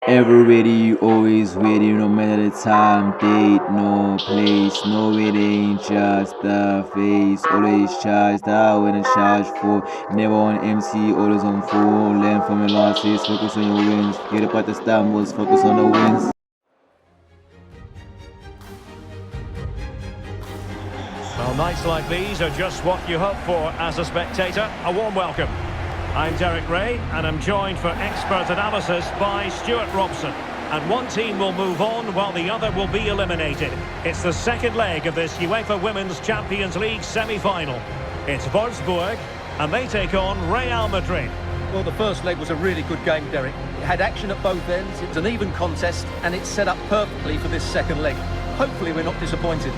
Eveready, always ready, no matter the time, date, no place, no it ain't just the face. Always charged out and charge for. Never on MC, always on full. Learn from your losses, focus on your wins. Forget about the stumbles, focus on the wins. Well, nights like these are just what you hope for as a spectator. A warm welcome. I'm Derek Ray, and I'm joined for expert analysis by Stuart Robson. And one team will move on while the other will be eliminated. It's the second leg of this UEFA Women's Champions League semi-final. It's Wolfsburg, and they take on Real Madrid. Well, the first leg was a really good game, Derek. It had action at both ends, it was an even contest, and it's set up perfectly for this second leg. Hopefully we're not disappointed.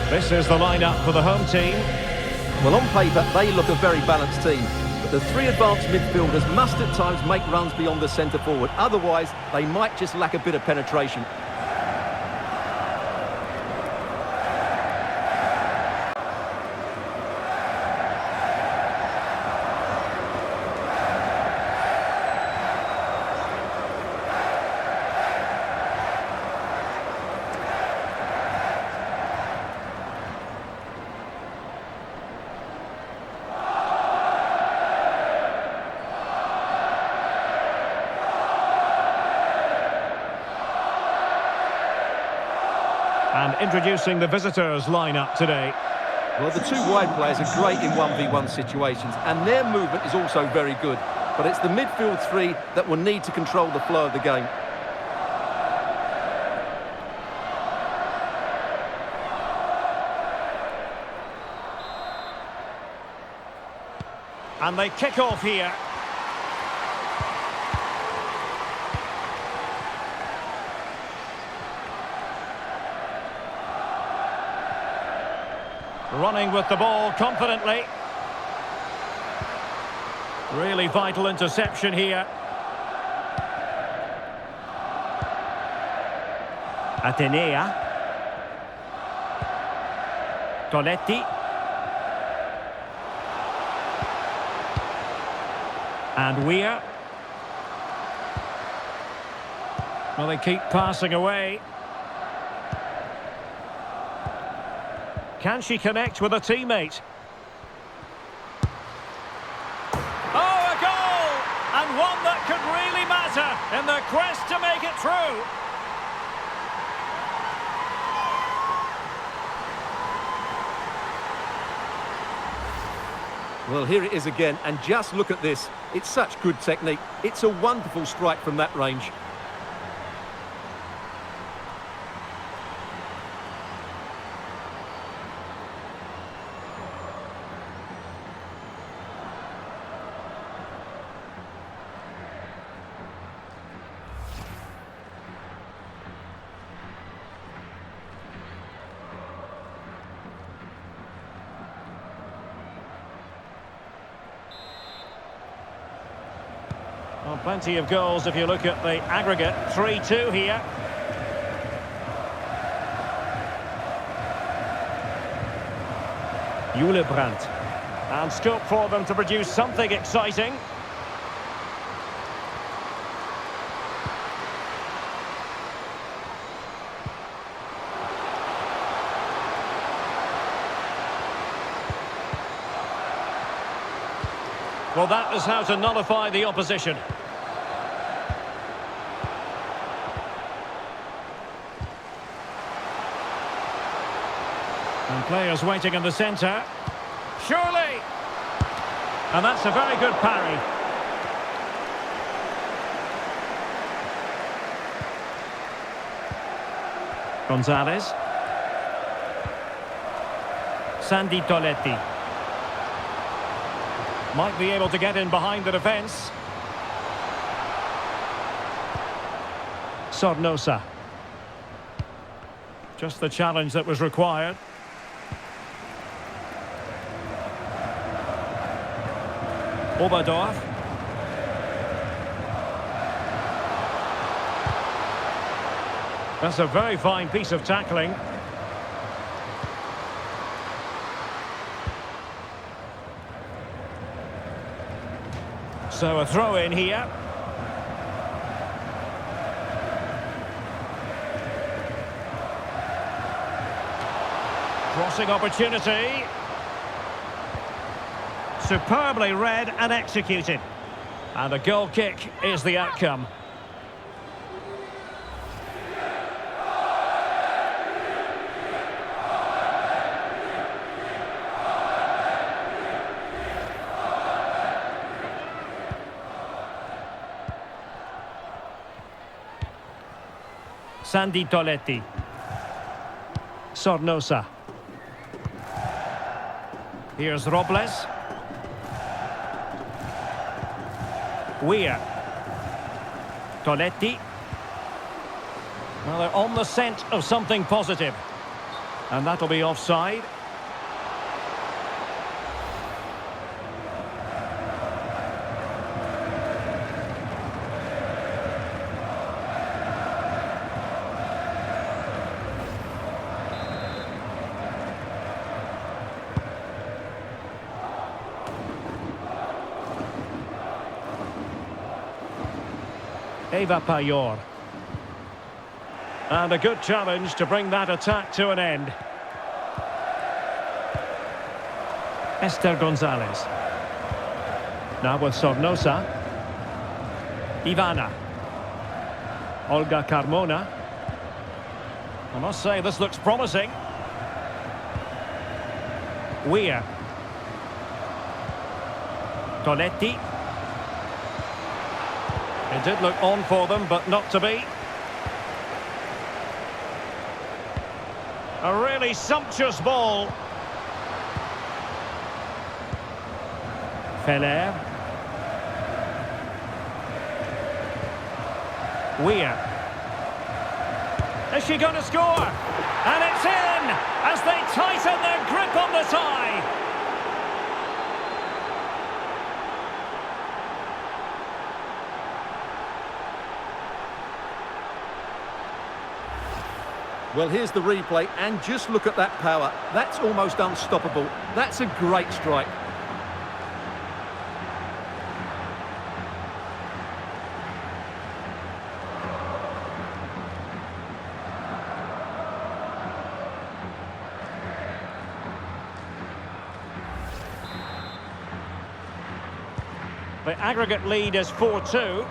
This is the lineup for the home team. Well, on paper, they look a very balanced team. But the three advanced midfielders must at times make runs beyond the centre forward. Otherwise, they might just lack a bit of penetration. And introducing the visitors' lineup today. Well, the two wide players are great in 1v1 situations, and their movement is also very good. But it's the midfield three that will need to control the flow of the game. And they kick off here. Running with the ball confidently. Really vital interception here. Atenea. Toletti. And Weir. Well, they keep passing away. Can she connect with a teammate? Oh, a goal! And one that could really matter in the quest to make it through. Well, here it is again, and just look at this. It's such good technique. It's a wonderful strike from that range. Well, plenty of goals if you look at the aggregate. 3-2 here. Brandt. And scope for them to produce something exciting. Well, that is how to nullify the opposition. And players waiting in the centre. Surely! And that's a very good parry. Gonzalez. Sandy Toletti. Might be able to get in behind the defence. Sornosa. Just the challenge that was required. Oberdorf. That's a very fine piece of tackling. So a throw in here. Crossing opportunity. Superbly read and executed. And a goal kick is the outcome. Sandy Toletti. Sornosa. Here's Robles. Weir. Toletti. Well, they're on the scent of something positive. And that'll be offside. Eva Payor. And a good challenge to bring that attack to an end. Esther Gonzalez. Now with Sornosa. Ivana. Olga Carmona. I must say this looks promising. Weir. Toletti. It did look on for them, but not to be. A really sumptuous ball. Flair. Weir. Is she going to score? And it's in as they tighten their grip on the tie. Well, here's the replay, and just look at that power. That's almost unstoppable. That's a great strike. The aggregate lead is 4-2.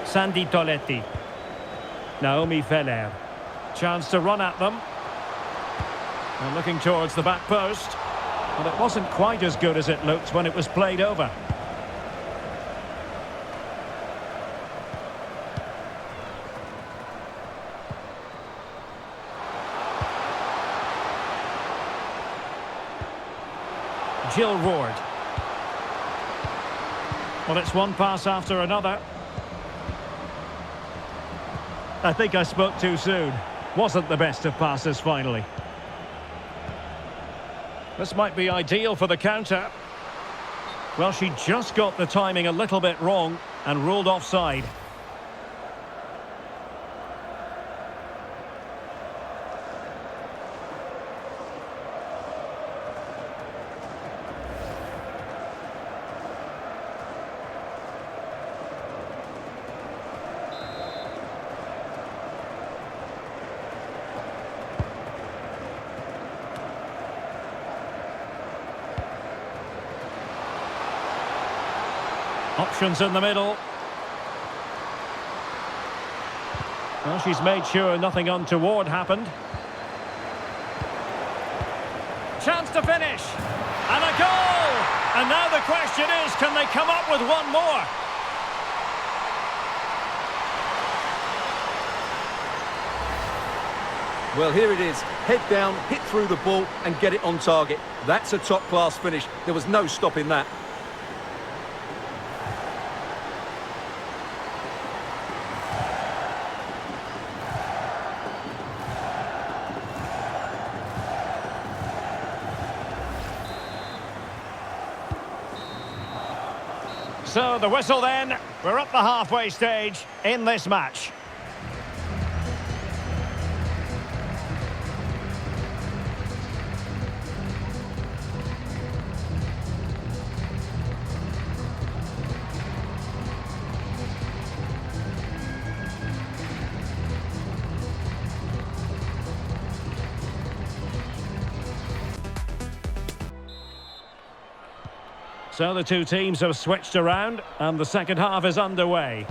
Sandy Toletti. Naomi Feller. Chance to run at them. And looking towards the back post. But it wasn't quite as good as it looked when it was played over. Jill Ward. Well, it's one pass after another. I think I spoke too soon. Wasn't the best of passes finally. This might be ideal for the counter. Well, she just got the timing a little bit wrong and ruled offside. Options in the middle. Well, she's made sure nothing untoward happened. Chance to finish. And a goal! And now the question is, can they come up with one more? Well, here it is. Head down, hit through the ball and get it on target. That's a top-class finish. There was no stopping that. So the whistle then. We're up the halfway stage in this match. So the two teams have switched around and the second half is underway.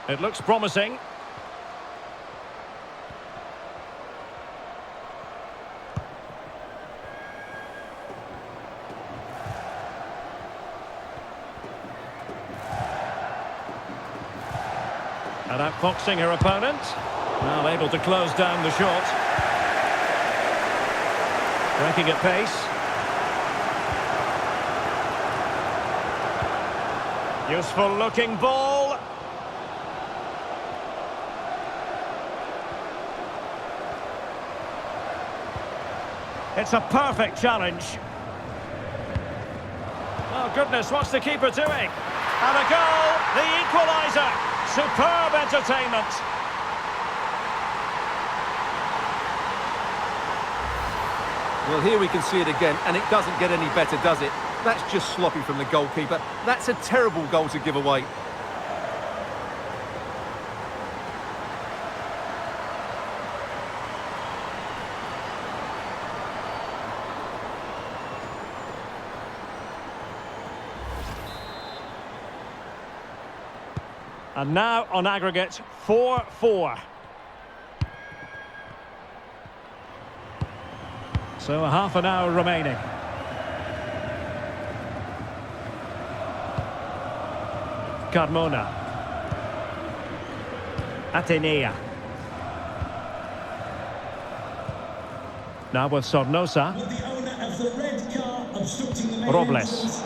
It looks promising. And outfoxing her opponent. Well, able to close down the shot. Breaking at pace. Useful looking ball. It's a perfect challenge. Oh goodness, what's the keeper doing? And a goal, the equaliser. Superb entertainment. Well, here we can see it again, and it doesn't get any better, does it? That's just sloppy from the goalkeeper. That's a terrible goal to give away. And now on aggregate, 4-4. So a half an hour remaining. Carmona. Atenea. Now with Sornosa. Robles.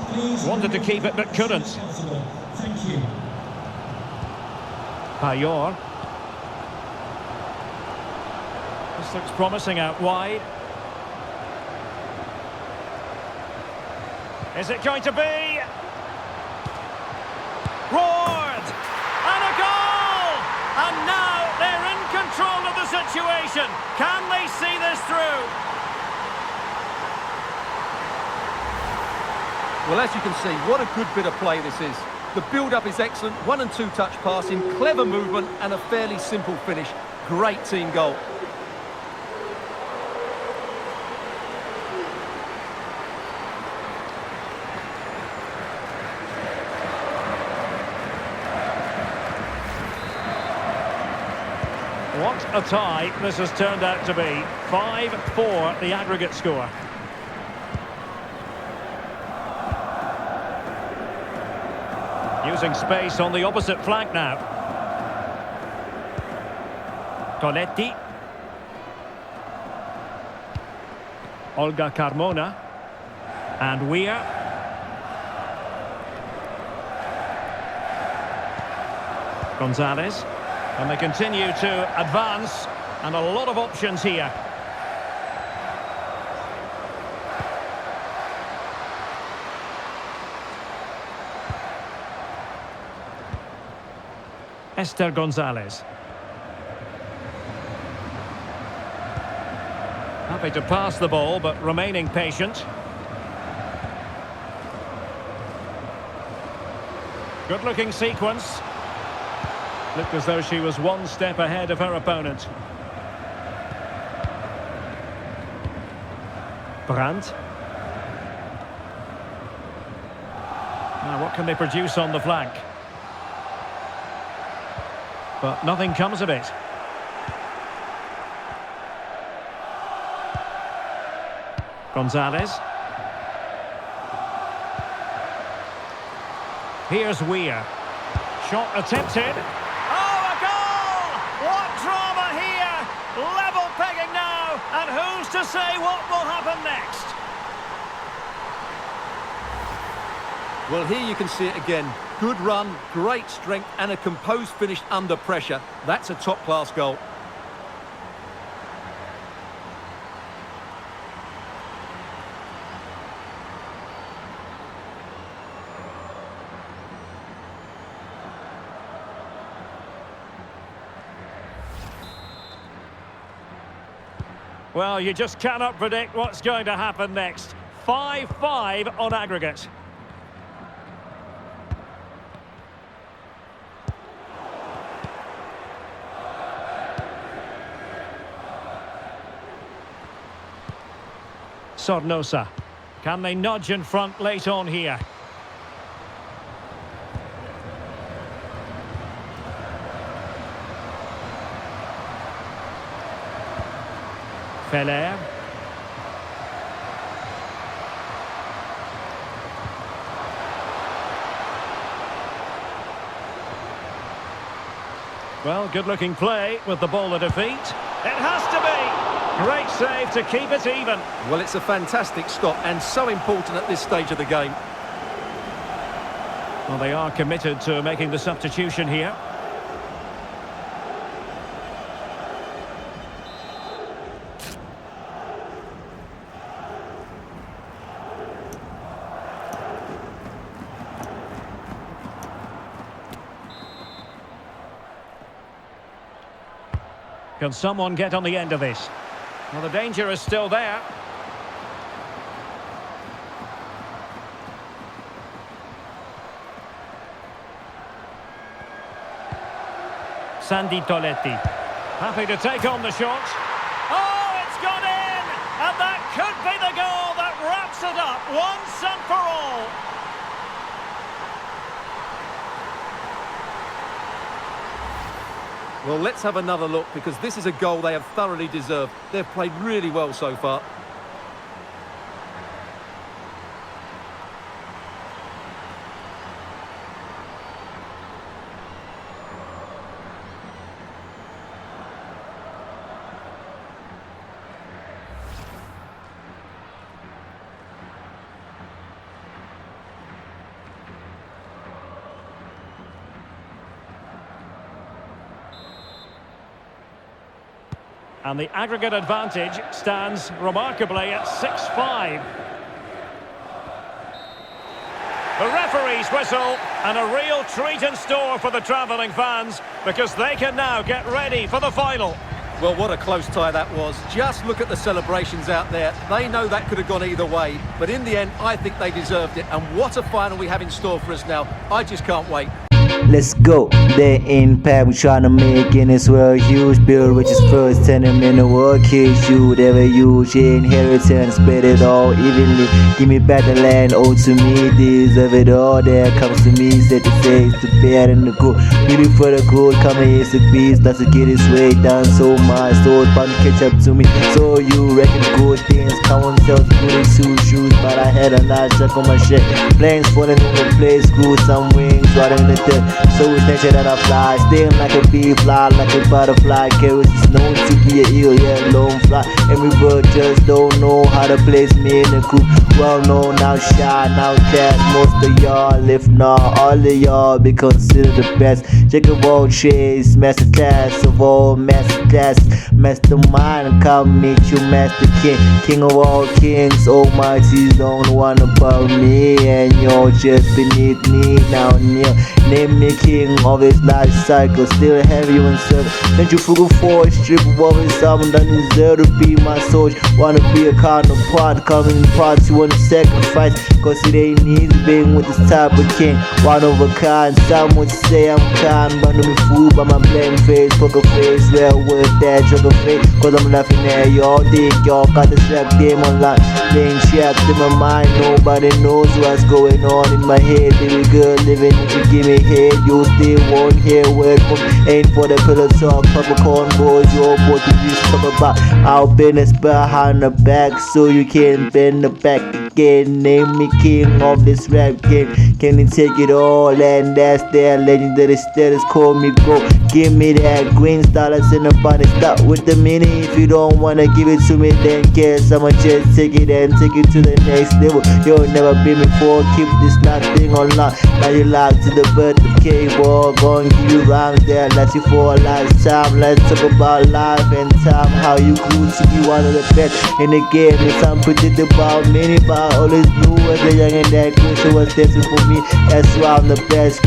Wanted to keep it but couldn't. Thank you. Payor. This looks promising out wide. Is it going to be? Ward! And a goal! And now they're in control of the situation. Can they see this through? Well, as you can see, what a good bit of play this is. The build-up is excellent, 1- and 2-touch passing, clever movement and a fairly simple finish. Great team goal. What a tie this has turned out to be. 5-4 the aggregate score. Using space on the opposite flank now. Coletti. Olga Carmona. And Weir. Gonzalez. And they continue to advance. And a lot of options here. Esther Gonzalez. Happy to pass the ball, but remaining patient. Good-looking sequence. Looked as though she was one step ahead of her opponent. Brandt. Now, what can they produce on the flank? But nothing comes of it. Gonzalez. Here's Weir. Shot attempted. Oh, a goal! What drama here! Level pegging now, and who's to say what will happen next? Well, here you can see it again. Good run, great strength, and a composed finish under pressure. That's a top-class goal. Well, you just cannot predict what's going to happen next. 5-5 on aggregate. Sornosa. Can they nudge in front late on here? Flair. Well, good-looking play with the ball at her feet. It has to be! Great save to keep it even. Well, it's a fantastic stop and so important at this stage of the game. Well, they are committed to making the substitution here. Can someone get on the end of this? Well, the danger is still there. Sandy Toletti. Happy to take on the shot. Oh, it's gone in! And that could be the goal that wraps it up once and for all. Well, let's have another look because this is a goal they have thoroughly deserved. They've played really well so far. And the aggregate advantage stands remarkably at 6-5. The referee's whistle, and a real treat in store for the travelling fans, because they can now get ready for the final. Well, what a close tie that was. Just look at the celebrations out there. They know that could have gone either way, but in the end, I think they deserved it. And what a final we have in store for us now. I just can't wait. Let's go. They in pack, we tryna make in this world huge. Build which is first, turn them in the world, kill shoot. Ever huge inheritance, spread it all evenly. Give me back the land, owe to me, deserve it all. There comes to me, set the face to bad and the good. Really for the good, coming is the beast, that's to get his way down so much. So it's bound to catch up to me. So you reckon good things come on self good shoes, but I had a lot chuck on my shit. Planes falling in the place, grew some wings, riding the dirt. So it's nature that I fly, sting like a bee, fly like a butterfly. Carrots is known to be an eel, yeah, lone fly. Every bird just don't know how to place me in the coop. Well known, now shy, now cast. Most of y'all, if not all of y'all, be considered the best. Check of all trades, master class of all master class. Mastermind, come meet you, master king. King of all kings, almighty, don't want above me. And you're just beneath me, now near. Name name me king of this life cycle. Still have you in service. Thank you for the force, strip of it, someone that deserve to be my soul. Wanna be a counterpart, coming in parts you wanna sacrifice. Cause it ain't easy being with this type of king. One of a kind, some would say I'm kind, but don't be fooled by my blame face, poker face, real with that sugar face. Cause I'm laughing at y'all, dick, y'all got this rap game online. Playing trapped in my mind, nobody knows what's going on in my head. Baby girl living, if you give me head, you still won't hear word from. Ain't for the pillow talk, popcorn boys, your boy to just talk about our business behind the back, so you can bend the back again. Name me king of this rap game. Can you take it all? And that's their legendary status. Call me bro. Give me that green star that's in the body. Start with the mini. If you don't wanna give it to me, then guess I'ma just take it and take it to the next level. You'll never be me before. Keep this locked thing on lock. Now you locked to the birth of K.boi. Gonna give you rhymes that last you for a lifetime. Let's talk about life and time. How you grew to be one of the best in the game. It's unpredictable, many, but I always knew as a young and that good. So what's destined for me? That's why I'm the best.